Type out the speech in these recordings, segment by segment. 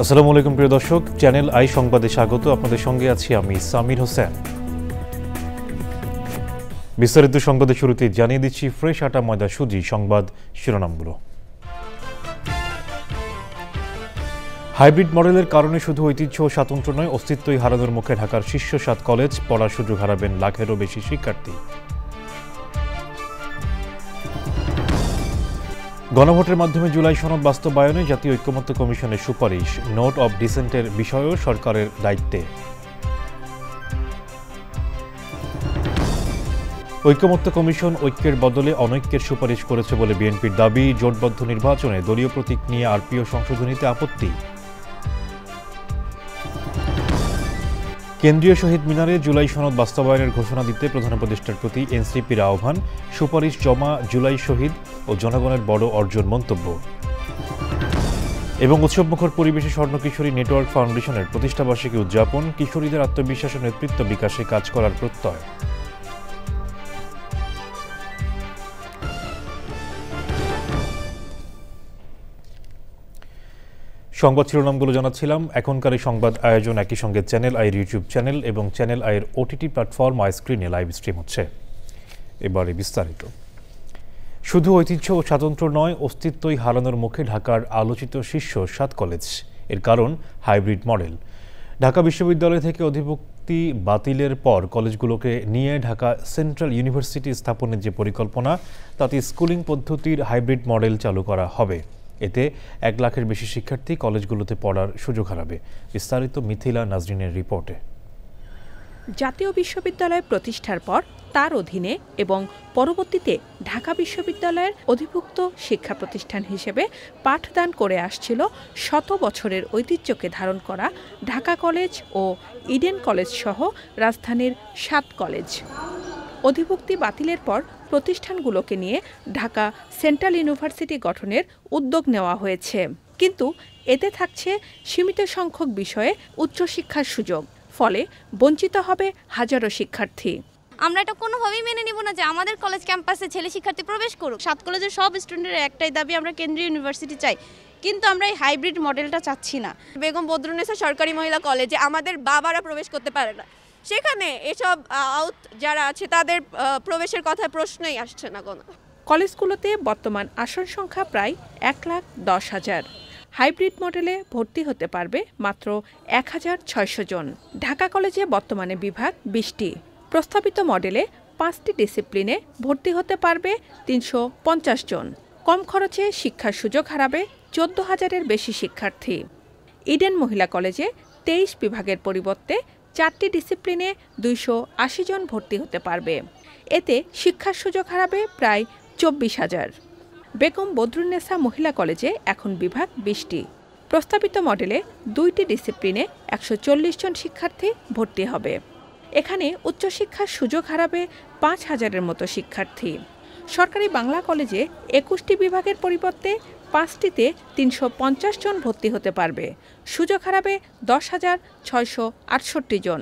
আসসালামু আলাইকুম প্রিয় দর্শক, চ্যানেল আই সংবাদে স্বাগত। আপনাদের সঙ্গে আছি আমি সামির হোসেন। বিস্তারিত সংবাদের শুরুতে জানিয়ে দিচ্ছি ফ্রেশ আটা ময়দা সুজি সংবাদ শিরোনামগুলো। হাইব্রিড মডেলের কারণে শুধু ঐতিহ্য ও স্বাতন্ত্র্য নয়, অস্তিত্বই হারানোর মুখে ঢাকার শীর্ষ 7 কলেজ। পড়ার সুযোগ হারাবেন লাখেরও বেশি শিক্ষার্থী। গণভোটের মাধ্যমে জুলাই সনদ বাস্তবায়নে জাতীয় ঐক্যমত্য কমিশনের সুপারিশ। নোট অব ডিসেন্টের বিষয়েও সরকারের দায়িত্বে। ঐক্যমত্য কমিশন ঐক্যের বদলে অনৈক্যের সুপারিশ করেছে বলে বিএনপির দাবি। জোটবদ্ধ নির্বাচনে দলীয় প্রতীক নিয়ে আরপিও সংশোধনীতে আপত্তি। কেন্দ্রীয় শহীদ মিনারে জুলাই সনদ বাস্তবায়নের ঘোষণা দিতে প্রধান উপদেষ্টার প্রতি এনসিপির আহ্বান। সুপারিশ জমা, জুলাই শহীদ ও জনগণের বড় অর্জন মন্তব্য। এবং উৎসবমুখর পরিবেশে স্বর্ণ কিশোরী নেটওয়ার্ক ফাউন্ডেশনের প্রতিষ্ঠাবার্ষিকী উদযাপন। কিশোরীদের আত্মবিশ্বাস ও নেতৃত্ব বিকাশে কাজ করার প্রত্যয়। সংবাদ শিরোনামগুলো জানাচ্ছিলাম। এখনকার এই সংবাদ আয়োজন একই সঙ্গে চ্যানেল আইয়ের ইউটিউব চ্যানেল এবং চ্যানেল আইয়ের ওটিটি প্ল্যাটফর্ম আই স্ক্রিনে লাইভ স্ট্রিম হচ্ছে। এবারে বিস্তারিত। শুধু ঐতিহ্য ও স্বাতন্ত্র্য নয়, অস্তিত্বই হারানোর মুখে ঢাকার আলোচিত শীর্ষ 7 কলেজ। এর কারণ হাইব্রিড মডেল। ঢাকা বিশ্ববিদ্যালয় থেকে অধিভুক্তি বাতিলের পর কলেজগুলোকে নিয়ে ঢাকা সেন্ট্রাল ইউনিভার্সিটি স্থাপনের যে পরিকল্পনা, তাতে স্কুলিং পদ্ধতির হাইব্রিড মডেল চালু করা হবে। এতে 1 লাখের বেশি শিক্ষার্থী কলেজগুলোতে পড়ার সুযোগ হারাবে। বিস্তারিত মিথিলা নাজরিনের রিপোর্টে। জাতীয় বিশ্ববিদ্যালয় প্রতিষ্ঠার পর তার অধীনে এবং পরবর্তীতে ঢাকা বিশ্ববিদ্যালয়ের অধিভুক্ত শিক্ষা প্রতিষ্ঠান হিসেবে পাঠদান করে আসছিল 100 বছরের ঐতিহ্যকে ধারণ করা ঢাকা কলেজ ও ইডেন কলেজ সহ রাজধানীর 7 কলেজ। অধিভুক্তি বাতিলের পর প্রতিষ্ঠানগুলোকে নিয়ে ঢাকা সেন্ট্রাল ইউনিভার্সিটি গঠনের উদ্যোগ নেওয়া হয়েছে, কিন্তু এতে থাকছে সীমিত সংখ্যক বিষয়ে উচ্চশিক্ষার সুযোগ। ফলে বঞ্চিত হবে হাজারো শিক্ষার্থী। আমরা এটা কোনোভাবেই মেনে নিব না যে আমাদের কলেজ ক্যাম্পাসে ছেলে শিক্ষার্থী প্রবেশ করুক। 7 কলেজের সব স্টুডেন্টের একটাই দাবি, আমরা কেন্দ্রীয় ইউনিভার্সিটি চাই, কিন্তু আমরা এই হাইব্রিড মডেলটা চাচ্ছি না। বেগম বদরুন্নেসা সরকারি মহিলা কলেজে আমাদের বাবারা প্রবেশ করতে পারে না, সেখানে এসব আউট যারা আছে তাদের প্রবেশের কথা প্রশ্নই আসছে না কোনো। কলেজগুলোতে বর্তমান আসন সংখ্যা প্রায় 1,10,000। হাইব্রিড মডেলে ভর্তি হতে পারবে মাত্র 1,600 জন। ঢাকা কলেজে বর্তমানে বিভাগ 20টি। প্রস্তাবিত মডেলে 5টি ডিসিপ্লিনে ভর্তি হতে পারবে 350 জন। কম খরচে শিক্ষার সুযোগ হারাবে 14,000-এর বেশি শিক্ষার্থী। ইডেন মহিলা কলেজে 23 বিভাগের পরিবর্তে 4টি ডিসিপ্লিনে 280 জন ভর্তি হতে পারবে। এতে শিক্ষার সুযোগ হারাবে প্রায় 24,000। বেগম বদরুন্নেসা মহিলা কলেজে এখন বিভাগ 20টি। প্রস্তাবিত মডেলে 2টি ডিসিপ্লিনে 140 জন শিক্ষার্থী ভর্তি হবে। এখানে উচ্চশিক্ষার সুযোগ হারাবে 5,000-এর মতো শিক্ষার্থী। সরকারি বাংলা কলেজে 21টি বিভাগের পরিবর্তে 5টিতে 350 জন ভর্তি হতে পারবে। সুযোগ হারাবে 10,668 জন।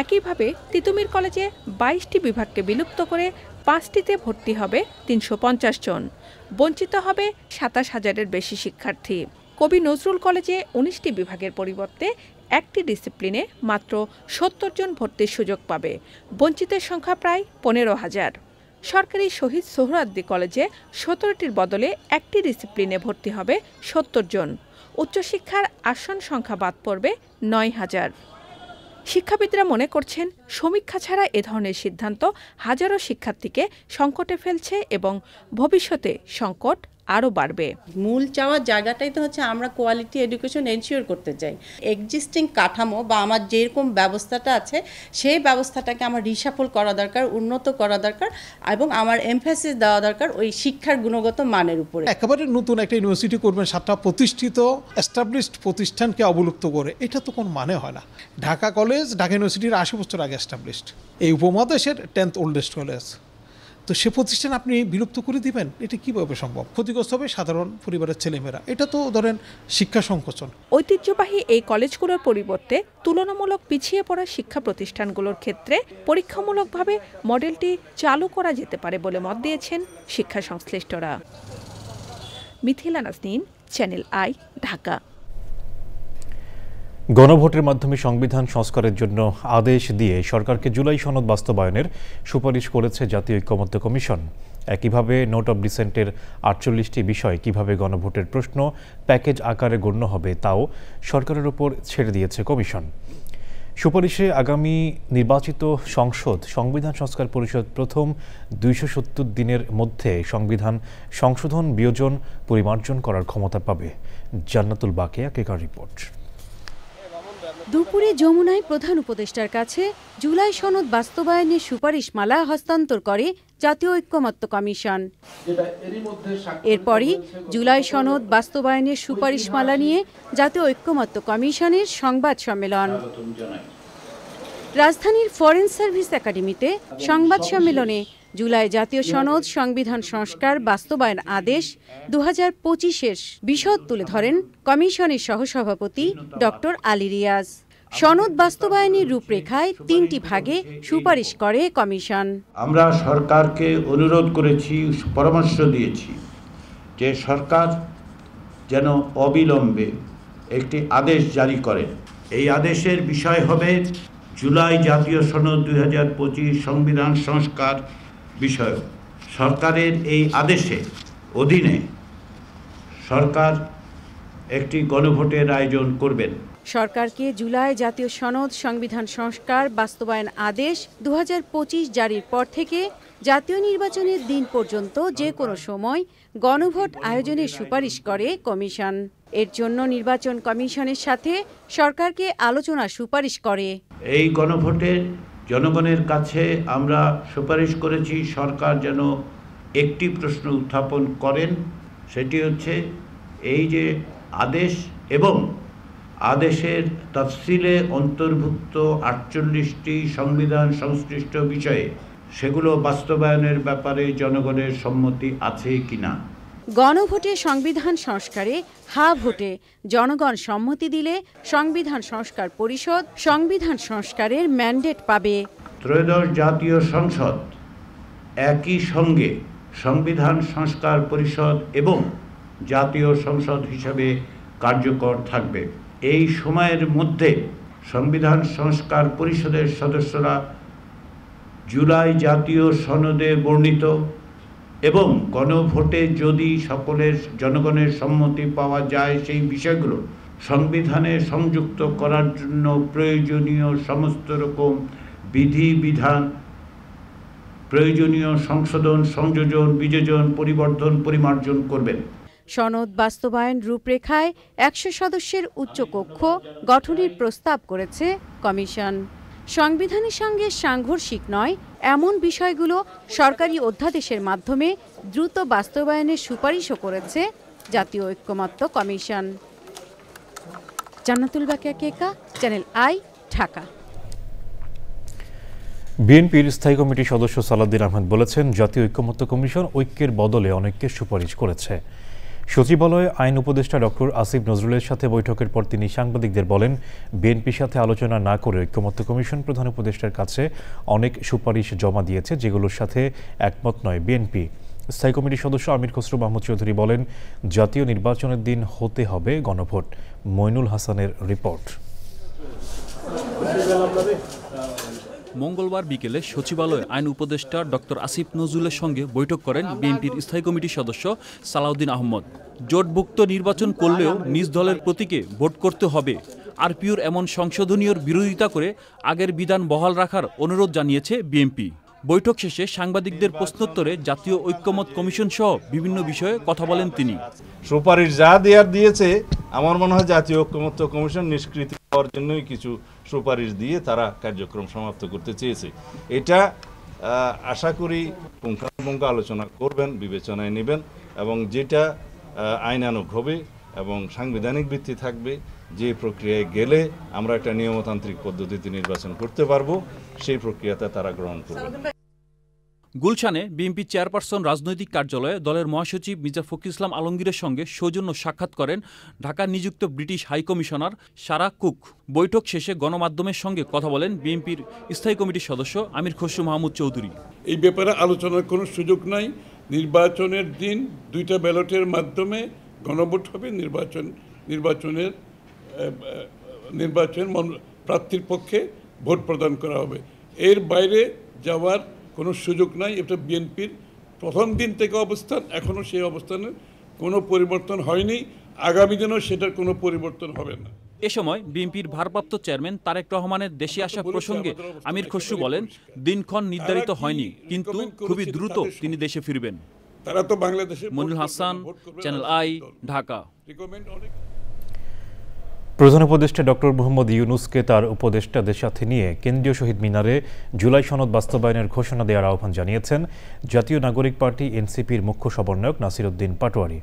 একইভাবে তিতুমীর কলেজে 22টি বিভাগকে বিলুপ্ত করে 5টিতে ভর্তি হবে 350 জন। বঞ্চিত হবে 27,000-এর বেশি শিক্ষার্থী। কবি নজরুল কলেজে 19টি বিভাগের পরিবর্তে 1টি ডিসিপ্লিনে মাত্র 70 জন ভর্তির সুযোগ পাবে। বঞ্চিতের সংখ্যা প্রায় 15,000। সরকারি শহীদ সোহরাওয়ার্দী কলেজে 17টির বদলে 1টি ডিসিপ্লিনে ভর্তি হবে 70 জন। উচ্চশিক্ষার আসন সংখ্যা বাদ পড়বে 9,000। শিক্ষাবিদরা মনে করছেন, সমীক্ষা ছাড়া এ ধরনের সিদ্ধান্ত হাজারো শিক্ষার্থীকে সংকটে ফেলছে এবং ভবিষ্যতে সংকট আরও বাড়বে। মূল চাওয়ার জায়গাটাই তো হচ্ছে আমরা কোয়ালিটি এডুকেশন এনশিওর করতে চাই। এক্সিস্টিং কাঠামো বা আমার যেরকম ব্যবস্থাটা আছে সেই ব্যবস্থাটাকে আমার রিশাফল করা দরকার, উন্নত করা দরকার এবং আমার এমফাসিস দেওয়া দরকার ওই শিক্ষার গুণগত মানের উপরে। একেবারে নতুন একটা ইউনিভার্সিটি করবেন 7টা প্রতিষ্ঠিত এস্টাবলিশড প্রতিষ্ঠানকে অবলুপ্ত করে, এটা তো কোনো মানে হয় না। ঢাকা কলেজ ঢাকা ইউনিভার্সিটির 80 বছর আগে এস্টাবলিশড, এই উপমহাদেশের 10th ওল্ডেস্ট কলেজ। তো সে প্রতিষ্ঠান আপনি বিলুপ্ত করে দিবেন, এটা কীভাবে সম্ভব? ক্ষতিগ্রস্ত হবে সাধারণ পরিবারের ছেলেমেয়েরা। এটা তো ধরেন শিক্ষা সংকোচন। ঐতিহ্যবাহী এই কলেজগুলোর পরিবর্তে তুলনামূলক পিছিয়ে পড়া শিক্ষা প্রতিষ্ঠানগুলোর ক্ষেত্রে পরীক্ষামূলকভাবে মডেলটি চালু করা যেতে পারে বলে মত দিয়েছেন শিক্ষা সংশ্লিষ্টরা। Mithila Naznin, channel I, Dhaka. গণভোটের মাধ্যমে সংবিধান সংস্কারের জন্য আদেশ দিয়ে সরকারকে জুলাই সনদ বাস্তবায়নের সুপারিশ করেছে জাতীয় ঐক্যমত্য কমিশন। একইভাবে নোট অব ডিসেন্টের ৪৮টি বিষয় কিভাবে গণভোটের প্রশ্ন প্যাকেজ আকারে গণ্য হবে তাও সরকারের ওপর ছেড়ে দিয়েছে কমিশন। সুপারিশে আগামী নির্বাচিত সংবিধান সংস্কার পরিষদ প্রথম ২৭০ দিনের মধ্যে সংবিধান সংশোধন, বিয়োজন, পরিমার্জন করার ক্ষমতা পাবে। জান্নাতুল বাকিয়া কেকার রিপোর্ট। দুপুরে যমুনায় প্রধান উপদেষ্টার কাছে জুলাই সনদ বাস্তবায়নের সুপারিশমালা হস্তান্তর করে জাতীয় ঐক্যমত্য কমিশন। এরপরই জুলাই সনদ বাস্তবায়নের সুপারিশমালা নিয়ে জাতীয় ঐক্যমত্য কমিশনের সংবাদ সম্মেলন। রাজধানীর ফরেন সার্ভিস একাডেমিতে সংবাদ সম্মেলনে জুলাই জাতীয় সনদ সংবিধান সংস্কার বাস্তবায়ন আদেশ ২০২৫-এর বিশদ তুলে ধরেন কমিশনের সহসভাপতি ডক্টর আলী রিয়াজ। সনদ বাস্তবায়নের রূপরেখায় ৩টি ভাগে সুপারিশ করে কমিশন। আমরা সরকারকে অনুরোধ করেছি, পরামর্শ দিয়েছি যে সরকার যেন অবিলম্বে একটি আদেশ জারি করে। এই আদেশের বিষয় হবে জুলাই জাতীয় সনদ ২০২৫ সংবিধান সংস্কার বিষয়। সরকারের এই আদেশে অধীনে সরকার একটি গণভোটের আয়োজন করবেন। সরকারকে জুলাই জাতীয় সনদ সংবিধান সংস্কার বাস্তবায়ন আদেশ ২০২৫ জারির পর থেকে জাতীয় নির্বাচনের দিন পর্যন্ত যে কোনো সময় গণভোট আয়োজনের সুপারিশ করে কমিশন। এর জন্য নির্বাচন কমিশনের সাথে সরকারকে আলোচনা সুপারিশ করে। এই গণভোটের জনগণের কাছে আমরা সুপারিশ করেছি সরকার যেন একটি প্রশ্ন উত্থাপন করেন, সেটি হচ্ছে এই যে আদেশ এবং আদেশের তফসিলে অন্তর্ভুক্ত ৪৮টি সংবিধান সংশ্লিষ্ট বিষয়ে সেগুলো বাস্তবায়নের ব্যাপারে জনগণের সম্মতি আছে কিনা। গণভোটে সংবিধান সংস্কারে হা ভোটে জনগণ সম্মতি দিলে সংবিধান সংস্কার পরিষদ সংবিধান সংস্কারের ম্যান্ডেট পাবে। ত্রয়োদশ জাতীয় সংসদ একই সঙ্গে সংবিধান সংস্কার পরিষদ এবং জাতীয় সংসদ হিসেবে কার্যকর থাকবে। এই সময়ের মধ্যে সংবিধান সংস্কার পরিষদের সদস্যরা জুলাই জাতীয় সনদে বর্ণিত এবং গণভোটে যদি সকলের জনগণের সম্মতি পাওয়া যায় সেই বিষয়গুলো সংবিধানে সংযুক্ত করার জন্য প্রয়োজনীয় সমস্ত রকম বিধিবিধান, প্রয়োজনীয় সংশোধন, সংযোজন, বিযোজন, পরিবর্তন, পরিমার্জন করবেন। সনদ বাস্তবায়ন রূপরেখায় ১০০ সদস্যের উচ্চকক্ষ গঠনের প্রস্তাব করেছে কমিশন। সংবিধানের সঙ্গে সাংঘর্ষিক নয় এমন বিষয়গুলো সরকারি অধ্যাদেশের মাধ্যমে দ্রুত বাস্তবায়নের সুপারিশও করেছে জাতীয় ঐক্যমত্য commission. Jannatul বাকিয়া Keka, channel I, Dhaka. বিএনপির স্থায়ী কমিটির সদস্য সালাউদ্দিন আহমেদ বলেছেন, জাতীয় ঐক্যমত্য কমিশন ঐক্যের বদলে অনেককে সুপারিশ করেছে। সচিবালয়ে আইন উপদেষ্টা ডক্টর আসিফ নজরুলের সাথে বৈঠকের পর তিনি সাংবাদিকদের বলেন, বিএনপির সাথে আলোচনা না করে ঐক্যমত্য কমিশন প্রধান উপদেষ্টার কাছে অনেক সুপারিশ জমা দিয়েছে, যেগুলোর সাথে একমত নয় বিএনপি। স্থায়ী কমিটির সদস্য আমির খসরু মাহমুদ চৌধুরী বলেন, জাতীয় নির্বাচনের দিন হতে হবে গণভোট। মইনুল হাসানের রিপোর্ট। মঙ্গলবার বিকেলে সচিবালয়ে আইন উপদেষ্টা ডক্টর আসিফ নজরুলের সঙ্গে বৈঠক করেন বিএনপির স্থায়ী কমিটির সদস্য সালাউদ্দিন আহমদ। জোটভুক্ত নির্বাচন করলেও নিজ দলের প্রতীকে ভোট করতে হবে, আরপিওর এমন সংশোধনীর বিরোধিতা করে আগের বিধান বহাল রাখার অনুরোধ জানিয়েছে বিএনপি। বৈঠক শেষে সাংবাদিকদের প্রশ্নোত্তরে জাতীয় ঐক্যমত কমিশন সহ বিভিন্ন বিষয়ে কথা বলেন তিনি। সুপারিশ যা দেওয়ার দিয়েছে, আমার মনে হয় জাতীয় ঐক্যমত্য কমিশন নিষ্কৃতি হওয়ার জন্যই কিছু সুপারিশ দিয়ে তারা কার্যক্রম সমাপ্ত করতে চেয়েছে। এটা আশা করি পুঙ্খানুপুঙ্খ আলোচনা করবেন, বিবেচনায় নেবেন এবং যেটা আইনানুগ হবে এবং সাংবিধানিক ভিত্তি থাকবে, যে প্রক্রিয়ায় গেলে আমরা একটা নিয়মতান্ত্রিক পদ্ধতিতে নির্বাচন করতে পারবো, সেই প্রক্রিয়াতে তারা গ্রহণ করবে। গুলশানে বিএনপি চেয়ারপারসন রাজনৈতিক কার্যালয়ে দলের মহাসচিব মির্জা ফখরুল ইসলাম আলমগীরের সঙ্গে সৌজন্য সাক্ষাৎ করেন ঢাকা নিযুক্ত ব্রিটিশ হাইকমিশনার সারা কুক। বৈঠক শেষে গণমাধ্যমের সঙ্গে কথা বলেন বিএনপির স্থায়ী কমিটির সদস্য আমির খসরু মাহমুদ চৌধুরী। এই ব্যাপারে আলোচনার কোনো সুযোগ নাই। নির্বাচনের দিন 2টা ব্যালটের মাধ্যমে গণভোট হবে। নির্বাচনের নির্বাচন প্রার্থীর পক্ষে ভোট প্রদান করা হবে। এর বাইরে যাওয়ার কোনো সুযোগ নাই। এটা বিএনপির প্রথম দিন থেকে অবস্থান, এখনও সেই অবস্থানের কোনো পরিবর্তন হয়নি, আগামী দিনেও সেটার কোনো পরিবর্তন হবে না। এ সময় বিএনপির ভারপ্রাপ্ত চেয়ারম্যান তারেক রহমানের দেশে আসা প্রসঙ্গে আমির খসরু বলেন, দিনক্ষণ নির্ধারিত হয়নি, কিন্তু খুবই দ্রুত তিনি দেশে ফিরবেন। তারা তো বাংলাদেশের মনিরুল হাসান, চ্যানেল আই, ঢাকা। প্রধান উপদেষ্টা ডক্টর মোহাম্মদ ইউনূসকে তার উপদেষ্টাদের সাথে নিয়ে কেন্দ্রীয় শহীদ মিনারে জুলাই সনদ বাস্তবায়নের ঘোষণা দেওয়ার আহ্বান জানিয়েছেন জাতীয় নাগরিক পার্টি এনসিপির মুখ্য সমন্বয়ক নাসির উদ্দিন পাটোয়ারি।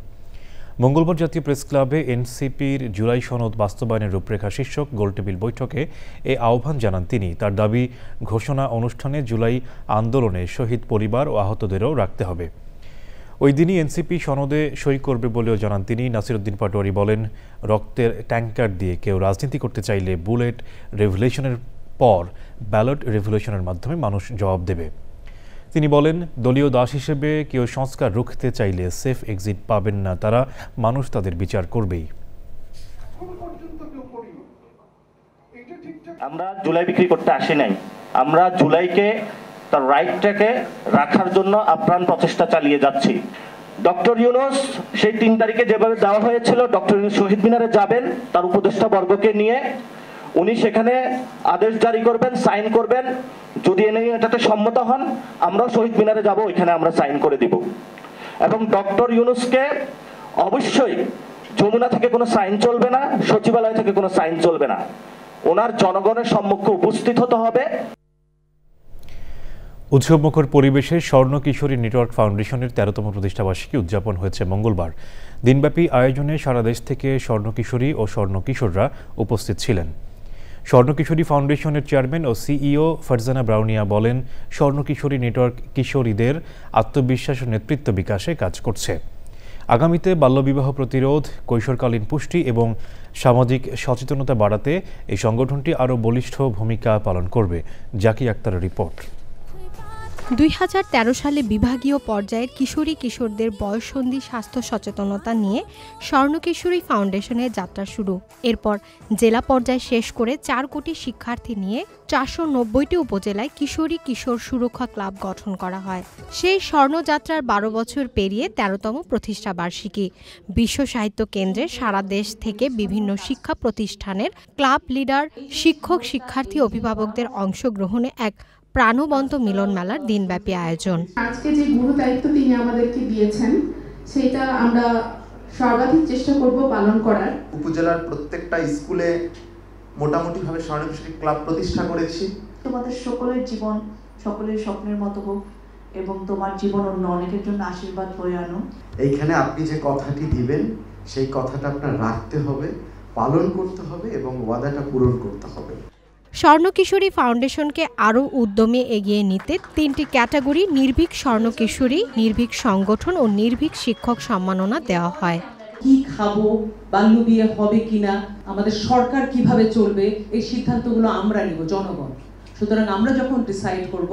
মঙ্গলবার জাতীয় প্রেস ক্লাবে এনসিপির জুলাই সনদ বাস্তবায়নের রূপরেখা শীর্ষক গোলটেবিল বৈঠকে এ আহ্বান জানান তিনি। তার দাবি, ঘোষণা অনুষ্ঠানে জুলাই আন্দোলনে শহীদ পরিবার ও আহতদেরও রাখতে হবে। ওই দিনই এনসিপি সনদে সই করবে বলেও জানান তিনি। নাসির উদ্দিন পাটোয়ারি বলেন, রক্তের ট্যাঙ্কার দিয়ে কেউ রাজনীতি করতে চাইলে বুলেট রেভলিউশনের পর ব্যালট রেভলিউশনের মাধ্যমে মানুষ জবাব দেবে। তিনি বলেন, দলীয় দাস হিসেবে কেউ সংস্কার রুখতে চাইলে সেফ এক্সিট পাবেন না, তারা মানুষ তাদের বিচার করবেই। আমরা জুলাই বিক্রি করতে আসি নাই, আমরা জুলাইকে তার রাইটটাকে রাখার জন্য আপ্রাণ প্রচেষ্টা চালিয়ে যাচ্ছি। ডক্টর ইউনূস সেই 3 তারিখে যেভাবে দেওয়া হয়েছিল, ডক্টর ইউনূস শহীদ মিনারে যাবেন তার উপদেষ্টা বর্গকে নিয়ে, উনি সেখানে আদেশ জারি করবেন, সাইন করবেন। যদি এটাতে সম্মত হন, আমরাও শহীদ মিনারে যাব, ওইখানে আমরা সাইন করে দিব। এবং ডক্টর ইউনূসকে অবশ্যই যমুনা থেকে কোনো সাইন চলবে না, সচিবালয় থেকে কোনো সাইন চলবে না, ওনার জনগণের সম্মুখে উপস্থিত হতে হবে। উৎসবমুখর পরিবেশে স্বর্ণ কিশোরী নেটওয়ার্ক ফাউন্ডেশনের 13তম প্রতিষ্ঠাবার্ষিকী উদযাপন হয়েছে মঙ্গলবার। দিনব্যাপী আয়োজনে সারা দেশ থেকে স্বর্ণ কিশোরী ও স্বর্ণ কিশোররা উপস্থিত ছিলেন। স্বর্ণ কিশোরী ফাউন্ডেশনের চেয়ারম্যান ও সিইও ফারজানা ব্রাউনিয়া বলেন, স্বর্ণ কিশোরী নেটওয়ার্ক কিশোরীদের আত্মবিশ্বাস ও নেতৃত্ব বিকাশে কাজ করছে। আগামীতে বাল্যবিবাহ প্রতিরোধ, কৈশোরকালীন পুষ্টি এবং সামাজিক সচেতনতা বাড়াতে এই সংগঠনটি আরও বলিষ্ঠ ভূমিকা পালন করবে। জাকি আক্তারের রিপোর্ট। 2013 সালে বিভাগীয় পর্যায়ের কিশোরী কিশোরদের বয়ঃসন্ধি স্বাস্থ্য সচেতনতা নিয়ে স্বর্ণ কিশোরী ফাউন্ডেশনের যাত্রা শুরু। এরপর জেলা পর্যায়ে শেষ করে 4 কোটি শিক্ষার্থী নিয়ে 490টি উপজেলায় কিশোরী কিশোর সুরক্ষা ক্লাব গঠন করা হয়। সেই স্বর্ণযাত্রার 12 বছর পেরিয়ে 13তম প্রতিষ্ঠা বার্ষিকী। বিশ্ব সাহিত্য কেন্দ্রে সারা দেশ থেকে বিভিন্ন শিক্ষা প্রতিষ্ঠানের ক্লাব লিডার, শিক্ষক, শিক্ষার্থী, অভিভাবকদের অংশগ্রহণে এক প্রাণবন্ত মিলন মেলার দিনব্যাপী আয়োজন। আজকে যে গুরু দায়িত্ব তিনি আমাদেরকে দিয়েছেন, সেটা আমরা সর্বাধিক চেষ্টা করব পালন করার। উপজেলার প্রত্যেকটা স্কুলে মোটামুটিভাবে স্বর্ণ কিশোরী ক্লাব প্রতিষ্ঠা করেছি। তোমাদের সকলের জীবন সকলের স্বপ্নের মতো হোক এবং তোমার জীবন অন্য অনেকের জন্য আশীর্বাদ হয়ে আনো। এইখানে আপনি যে কথাটি দিবেন, সেই কথাটা আপনার রাখতে হবে, পালন করতে হবে এবং ওয়াদাটা পূরণ করতে হবে। স্বর্ণ কিশোরী ফাউন্ডেশনকে আরও উদ্যমে এগিয়ে নিতে 3টি ক্যাটাগরি নির্ভীক স্বর্ণ কিশোরী, নির্ভীক সংগঠন ও নির্ভীক শিক্ষক সম্মাননা দেওয়া হয়। কি খাবো, বাল্য বিয়ে হবে কিনা, আমাদের সরকার কিভাবে চলবে, এই সিদ্ধান্তগুলো আমরা নিব, জনগণ। সুতরাং আমরা যখন ডিসাইড করব,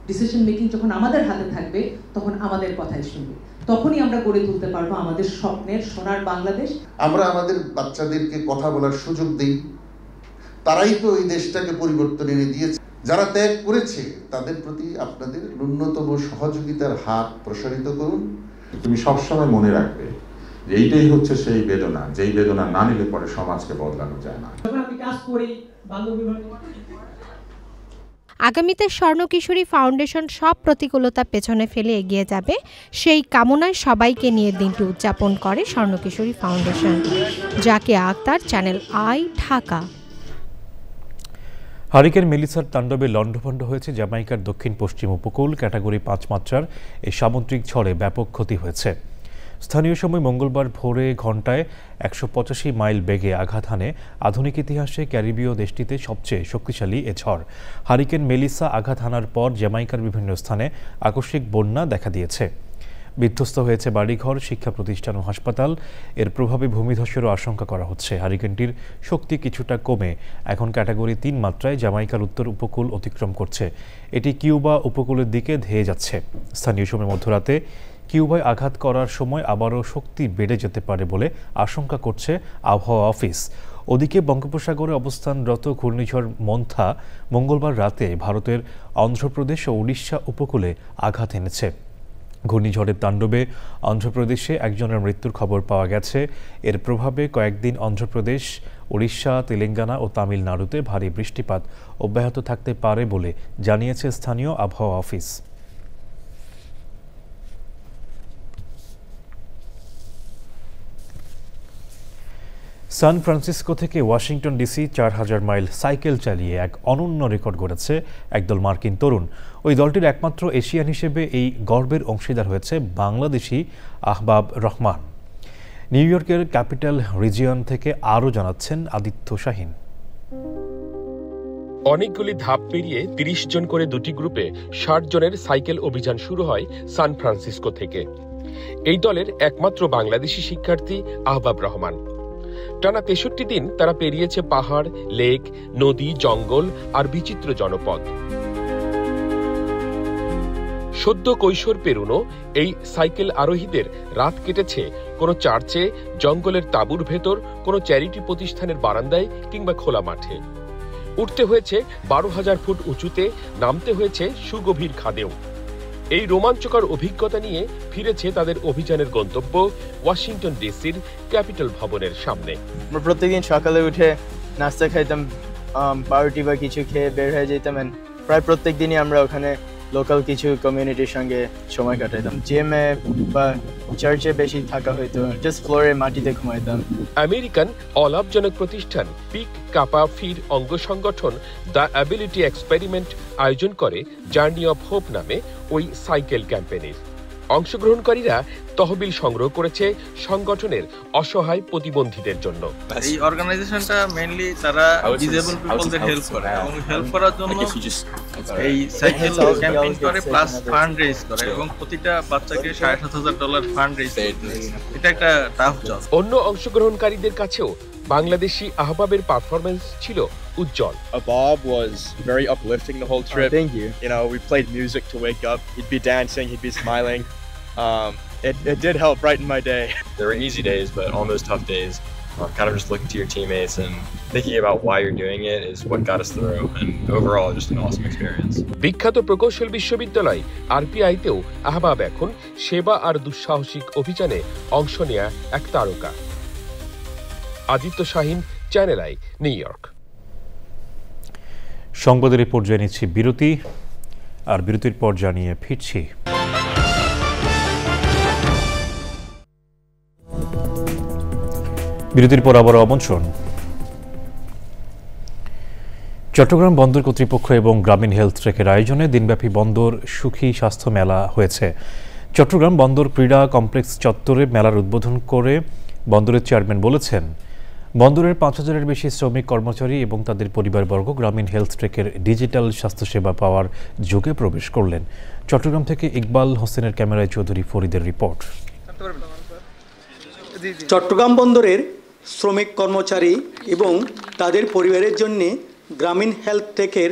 ডিসিশন মেকিং যখন আমাদের হাতে থাকবে, তখন আমাদের কথাই শুনবে, তখনই আমরা গড়ে তুলতে পারবো আমাদের স্বপ্নের সোনার বাংলাদেশ। আমরা আমাদের বাচ্চাদেরকে কথা বলার সুযোগ দিই, তারাই তো এই দেশটাকে পরিবর্তন এনে দিয়েছে। যারা ত্যাগ করেছে তাদের প্রতি আপনাদের ন্যূনতম সহযোগিতার হাত প্রসারিত করুন। তুমি সবসময় মনে রাখবে যে এইটাই হচ্ছে সেই বেদনা, যেই বেদনা না নিলে পরে সমাজকে বদলানো যায় না। আগামীতে স্বর্ণ কিশোরী ফাউন্ডেশন সব প্রতিকূলতা পেছনে ফেলে এগিয়ে যাবে, সেই কামনায় সবাইকে নিয়ে দিনটি উদযাপন করে Swarna Kishori foundation. Zakia Akter, channel I, Dhaka. Hurricane মেলিসার তাণ্ডবে লণ্ডভণ্ড হয়েছে জামাইকার দক্ষিণ পশ্চিম উপকূল। ক্যাটাগরি 5 মাত্রার এই সামুদ্রিক ঝড়ে ব্যাপক ক্ষতি হয়েছে। স্থানীয় সময় মঙ্গলবার ভোরে ঘণ্টায় 185 মাইল বেগে আঘাত হানে আধুনিক ইতিহাসে ক্যারিবীয় দেশটিতে সবচেয়ে শক্তিশালী এ ঝড়। হারিকেন মেলিসা আঘাত হানার পর জ্যামাইকার বিভিন্ন স্থানে আকস্মিক বন্যা দেখা দিয়েছে। বিধ্বস্ত হয়েছে বাড়িঘর, শিক্ষা প্রতিষ্ঠান ও হাসপাতাল। এর প্রভাবে ভূমিধসেরও আশঙ্কা করা হচ্ছে। হারিকেনটির শক্তি কিছুটা কমে এখন ক্যাটাগরি 3 মাত্রায় জামাইকার উত্তর উপকূল অতিক্রম করছে। এটি কিউবা উপকূলের দিকে ধেয়ে যাচ্ছে। স্থানীয় সময় মধ্যরাতে কিউবায় আঘাত করার সময় আবারও শক্তি বেড়ে যেতে পারে বলে আশঙ্কা করছে আবহাওয়া অফিস। ওদিকে বঙ্গোপসাগরে অবস্থানরত ঘূর্ণিঝড় মন্থা মঙ্গলবার রাতে ভারতের অন্ধ্রপ্রদেশ ও উড়িষ্যা উপকূলে আঘাত এনেছে। ঘূর্ণিঝড়ের তাণ্ডবে অন্ধ্রপ্রদেশে একজনের মৃত্যুর খবর পাওয়া গেছে। এর প্রভাবে কয়েকদিন অন্ধ্রপ্রদেশ, উড়িষ্যা, তেলেঙ্গানা ও তামিলনাড়ুতে ভারী বৃষ্টিপাত অব্যাহত থাকতে পারে বলে জানিয়েছে স্থানীয় আবহাওয়া অফিস। সান ফ্রান্সিসকো থেকে ওয়াশিংটন ডিসি 4000 মাইল সাইকেল চালিয়ে এক অনন্য রেকর্ড গড়েছে একদল মার্কিন তরুণ। ওই দলটির একমাত্র এশিয়ান হিসেবে এই গর্বের অংশীদার হয়েছে বাংলাদেশি আহবাব রহমান। নিউ ইয়র্কের ক্যাপিটাল রিজিয়ন থেকে আরও জানাচ্ছেন আদিত্য শাহিন। অনেকগুলি ধাপ পেরিয়ে 30 জন করে দুটি গ্রুপে 60 জনের সাইকেল অভিযান শুরু হয় সান ফ্রান্সিসকো থেকে। এই দলের একমাত্র বাংলাদেশি শিক্ষার্থী আহবাব রহমান। টানা 63 দিন তারা পেরিয়েছে পাহাড়, লেক, নদী, জঙ্গল আর বিচিত্র জনপদ। সদ্য কৈশোর পেরুনো এই সাইকেল আরোহীদের রাত কেটেছে কোনো চার্চে, জঙ্গলের তাঁবুর ভেতর, কোনো চ্যারিটি প্রতিষ্ঠানের বারান্দায় কিংবা খোলা মাঠে। উঠতে হয়েছে 12,000 ফুট উঁচুতে, নামতে হয়েছে সুগভীর খাদেও। এই রোমাঞ্চকর অভিজ্ঞতা নিয়ে ফিরেছে তাদের অভিযানের গন্তব্য ওয়াশিংটন ডিসির ক্যাপিটাল ভবনের সামনে। আমরা প্রত্যেকদিন সকালে উঠে নাস্তা খাইতাম, পাউরুটি বা কিছু খেয়ে বের হয়ে যেতাম। প্রায় প্রত্যেক দিনই আমরা ওখানে লোকাল কিছু কমিউনিটির সঙ্গে সময় কাটাইতাম। জিএমএ বা চার্চে বেশি থাকা হইতো, জাস্ট ফ্লোরে মাটিতে ঘুমাইতাম। আমেরিকান অলাভজনক প্রতিষ্ঠান পিক কাপা ফির অঙ্গ সংগঠন দ্য অ্যাবিলিটি এক্সপেরিমেন্ট আয়োজন করে জার্নি অফ হোপ নামে ওই সাইকেল ক্যাম্পেইনের। অংশগ্রহণকারীরা তহবিল সংগ্রহ করেছে সংগঠনের অসহায় প্রতিবন্ধীদের জন্য। এই অর্গানাইজেশনটা মেইনলি তারা ডিসেবল পিপলদের হেল্প করে এবং হেল্প করার জন্য এই সাইকেল ক্যাম্পেইন করে প্লাস ফান্ড রেজ করে এবং প্রতিটা বাচ্চাকে $7,500 ফান্ড রেজ করে। এটা একটা টাফ জব। অন্য অংশগ্রহণকারীদের কাছেও বাংলাদেশি আহবাবের পারফরম্যান্স ছিল উজ্জ্বল। Bob was very uplifting the whole trip. Thank you. You know, we played music to wake up. He'd be dancing, he'd be smiling. It did help brighten my day. There were easy days, but on those tough days, kind of just looking to your teammates and thinking about why you're doing it is what got us through. And overall, just an awesome experience. বিখ্যাত প্রকৌশল বিশ্ববিদ্যালয় আরপিআইতেও আহবাব এখন সেবা আর দুঃসাহসিক অভিযানে অংশ নেয়া এক তারকা। Aditya Shahin, channel I, New York. সংবাদের এই পর্যায়ে নিচ্ছি বিরতি, আর বিরতির পর জানিয়ে ফিরছি। বিরতির পর আবারও আমন্ত্রণ। চট্টগ্রাম বন্দর কর্তৃপক্ষ এবং গ্রামীণ হেলথ ট্রেকের আয়োজনে দিনব্যাপী বন্দর সুখী স্বাস্থ্য মেলা হয়েছে। চট্টগ্রাম বন্দর ক্রীড়া কমপ্লেক্স চত্বরে মেলার উদ্বোধন করে বন্দরের চেয়ারম্যান বলেছেন, বন্দরের 5,000-এর বেশি শ্রমিক কর্মচারী এবং তাদের পরিবারবর্গ গ্রামীণ হেলথ ট্রেকের ডিজিটাল স্বাস্থ্যসেবা পাওয়ার যুগে প্রবেশ করলেন। চট্টগ্রাম থেকে ইকবাল হোসেনের ক্যামেরায় চৌধুরী ফরিদের রিপোর্ট। চট্টগ্রাম বন্দরের শ্রমিক কর্মচারী এবং তাদের পরিবারের জন্য গ্রামীণ হেলথ টেকের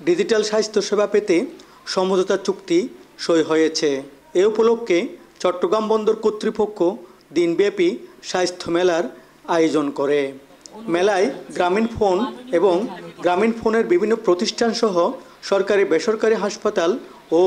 ডিজিটাল স্বাস্থ্যসেবা পেতে সমঝোতা চুক্তি সই হয়েছে। এ উপলক্ষে চট্টগ্রাম বন্দর কর্তৃপক্ষ দিনব্যাপী স্বাস্থ্য মেলার আয়োজন করে। মেলায় গ্রামীণ ফোন এবং গ্রামীণ ফোনের বিভিন্ন প্রতিষ্ঠান সহ সরকারি বেসরকারি হাসপাতাল ও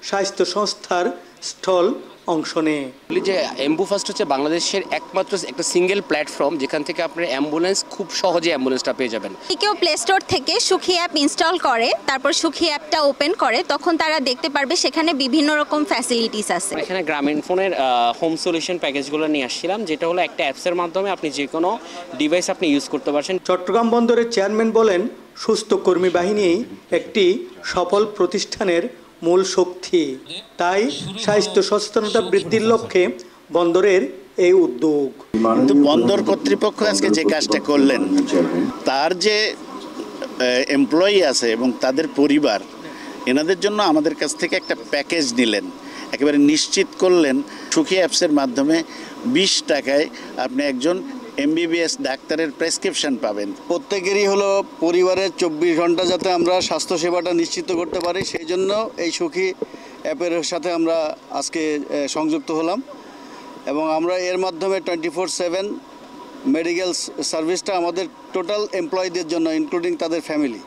স্বাস্থ্য সংস্থার স্টল অংশ নেয়। যে অ্যাম্বুফাস্ট হচ্ছে বাংলাদেশের একমাত্র একটা সিঙ্গেল প্ল্যাটফর্ম যেখান থেকে আপনার অ্যাম্বুলেন্স খুব সহজে অ্যাম্বুলেন্সটা পেয়ে যাবেন। কেউ প্লে স্টোর থেকে সুখী অ্যাপ ইনস্টল করে, তারপর সুখী অ্যাপটা ওপেন করে, তখন তারা দেখতে পারবে সেখানে বিভিন্ন রকম ফ্যাসিলিটিস আছে। এখানে গ্রামীণ ফোনের হোম সলিউশন প্যাকেজগুলো নিয়ে আসছিলাম, যেটা হলো একটা অ্যাপসের মাধ্যমে আপনি যে কোনো ডিভাইস আপনি ইউজ করতে পারছেন। চট্টগ্রাম বন্দরের চেয়ারম্যান বলেন, সুস্থ কর্মী বাহিনী একটি সফল প্রতিষ্ঠানের মূল শক্তি, তাই স্বাস্থ্য সচেতনতা বৃদ্ধির লক্ষ্যে বন্দরের এই উদ্যোগ। কিন্তু বন্দর কর্তৃপক্ষ আজকে যে কাজটা করলেন, তার যে এমপ্লয়ি আছে এবং তাদের পরিবার, এনাদের জন্য আমাদের কাছ থেকে একটা প্যাকেজ নিলেন, একেবারে নিশ্চিত করলেন সুখী অ্যাপসের মাধ্যমে 20 টাকায় আপনি একজন MBBS ডাক্তারের প্রেসক্রিপশন পাবেন। প্রত্যেকেরই হলো পরিবারের 24 ঘন্টা যাতে আমরা স্বাস্থ্যসেবাটা নিশ্চিত করতে পারি, সেই জন্য এই সুখী অ্যাপের সাথে আমরা আজকে সংযুক্ত হলাম এবং আমরা এর মাধ্যমে 24/7 মেডিকেল সার্ভিসটা আমাদের টোটাল এমপ্লয়ীদের জন্য ইনক্লুডিং তাদের ফ্যামিলি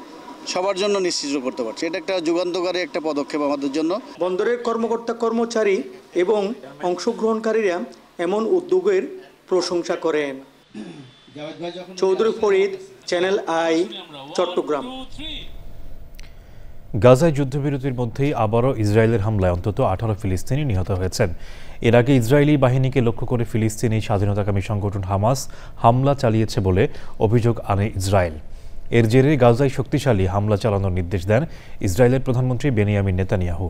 সবার জন্য নিশ্চিত করতে পারছি। এটা একটা যুগান্তকারী একটা পদক্ষেপ আমাদের জন্য। বন্দরের কর্মকর্তা কর্মচারী এবং অংশগ্রহণকারীরা এমন উদ্যোগের প্রশংসা করেন। Chowdhury Farid, channel I, Chittagong. গাজায় যুদ্ধবিরতির মধ্যেই আবারও ইসরায়েলের হামলায় অন্তত 18 ফিলিস্তিনি নিহত হয়েছেন। এর আগে ইসরায়েলি বাহিনীকে লক্ষ্য করে ফিলিস্তিনি স্বাধীনতাকামী সংগঠন হামাস হামলা চালিয়েছে বলে অভিযোগ আনে ইসরায়েল। এর জেরে গাজায় শক্তিশালী হামলা চালানোর নির্দেশ দেন ইসরায়েলের প্রধানমন্ত্রী বেনিয়ামিন নেতানিয়াহু।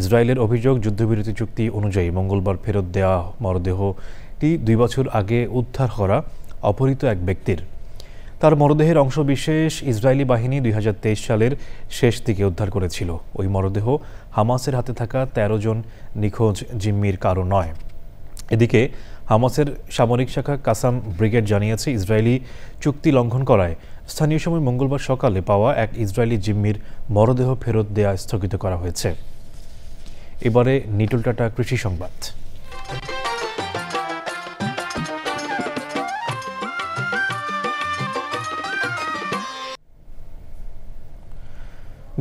ইসরায়েলের অভিযোগ, যুদ্ধবিরতি চুক্তি অনুযায়ী মঙ্গলবার ফেরত দেওয়া মরদেহটি 2 বছর আগে উদ্ধার করা অপহৃত এক ব্যক্তির। তার মরদেহের অংশবিশেষ ইসরায়েলি বাহিনী 2023 সালের শেষ দিকে উদ্ধার করেছিল। ওই মরদেহ হামাসের হাতে থাকা 13 জন নিখোঁজ জিম্মির কারো নয়। এদিকে হামাসের সামরিক শাখা কাসাম ব্রিগেড জানিয়েছে, ইসরায়েলি চুক্তি লঙ্ঘন করায় স্থানীয় সময় মঙ্গলবার সকালে পাওয়া এক ইসরায়েলি জিম্মির মরদেহ ফেরত দেয়া স্থগিত করা হয়েছে। এবারে নিটল টাটা কৃষি সংবাদ।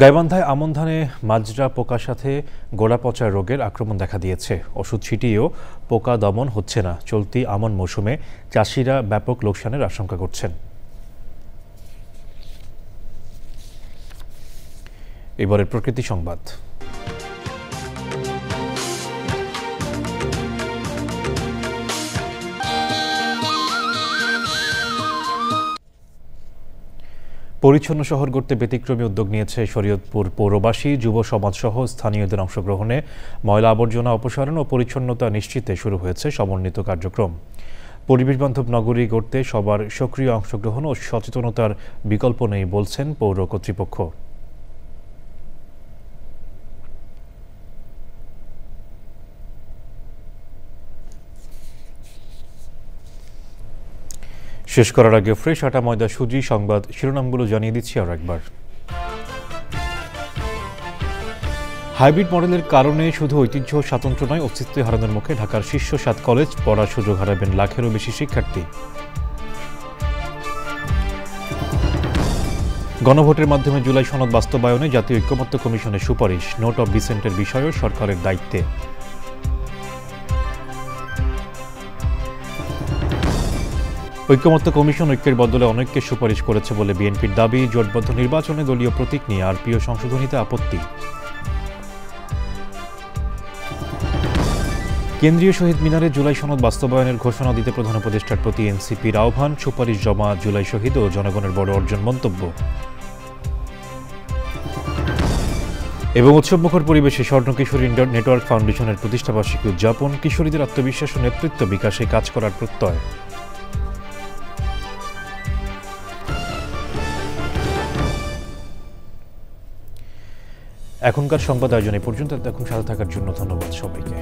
গাইবান্ধায় আমন ধানে মাজরা পোকার সাথে গোড়া পচা রোগের আক্রমণ দেখা দিয়েছে। ওষুধ ছিটিয়েও পোকা দমন হচ্ছে না। চলতি আমন মৌসুমে চাষিরা ব্যাপক লোকসানের আশঙ্কা করছেন। এবারের প্রকৃতি সংবাদ। পরিচ্ছন্ন শহর গড়তে ব্যতিক্রমী উদ্যোগ নিয়েছে শরীয়তপুর পৌরবাসী। যুব সমাজ সহ স্থানীয়দের অংশগ্রহণে ময়লা আবর্জনা অপসারণ ও পরিচ্ছন্নতা নিশ্চিতে শুরু হয়েছে সমন্বিত কার্যক্রম। পরিবেশবান্ধব নগরী গড়তে সবার সক্রিয় অংশগ্রহণ ও সচেতনতার বিকল্প নেই বলছেন পৌর কর্তৃপক্ষ। শেষ করার আগে ফ্রেশ আটা ময়দা সুজি সংবাদ শিরোনামগুলো জানিয়ে দিচ্ছি আর একবার। হাইব্রিড মডেলের কারণে শুধু ঐতিহ্য স্বাতন্ত্র্য নয়, অস্তিত্ব হারানোর মুখে ঢাকার শীর্ষ 7 কলেজ। পড়ার সুযোগ হারাবেন লাখেরও বেশি শিক্ষার্থী। গণভোটের মাধ্যমে জুলাই সনদ বাস্তবায়নে জাতীয় ঐক্যমত্য কমিশনের সুপারিশ। নোট অব ডিসেন্টের বিষয়ও সরকারের দায়িত্বে। ঐক্যমত্য কমিশন ঐক্যের বদলে অনৈক্যের সুপারিশ করেছে বলে বিএনপির দাবি। জোটবদ্ধ নির্বাচনে দলীয় প্রতীক নিয়ে আরপিও সংশোধনীতে আপত্তি। কেন্দ্রীয় শহীদ মিনারে জুলাই সনদ বাস্তবায়নের ঘোষণা দিতে প্রধান উপদেষ্টার প্রতি এনসিপির আহ্বান। সুপারিশ জমা জুলাই শহীদ ও জনগণের বড় অর্জন মন্তব্য। এবং উৎসবমুখর পরিবেশে স্বর্ণ কিশোরী নেটওয়ার্ক ফাউন্ডেশনের প্রতিষ্ঠাবার্ষিকী উদযাপন। কিশোরীদের আত্মবিশ্বাস ও নেতৃত্ব বিকাশে কাজ করার প্রত্যয়। এখনকার সংবাদ আয়োজন এ পর্যন্ত। এখন সাথে থাকার জন্য ধন্যবাদ সবাইকে।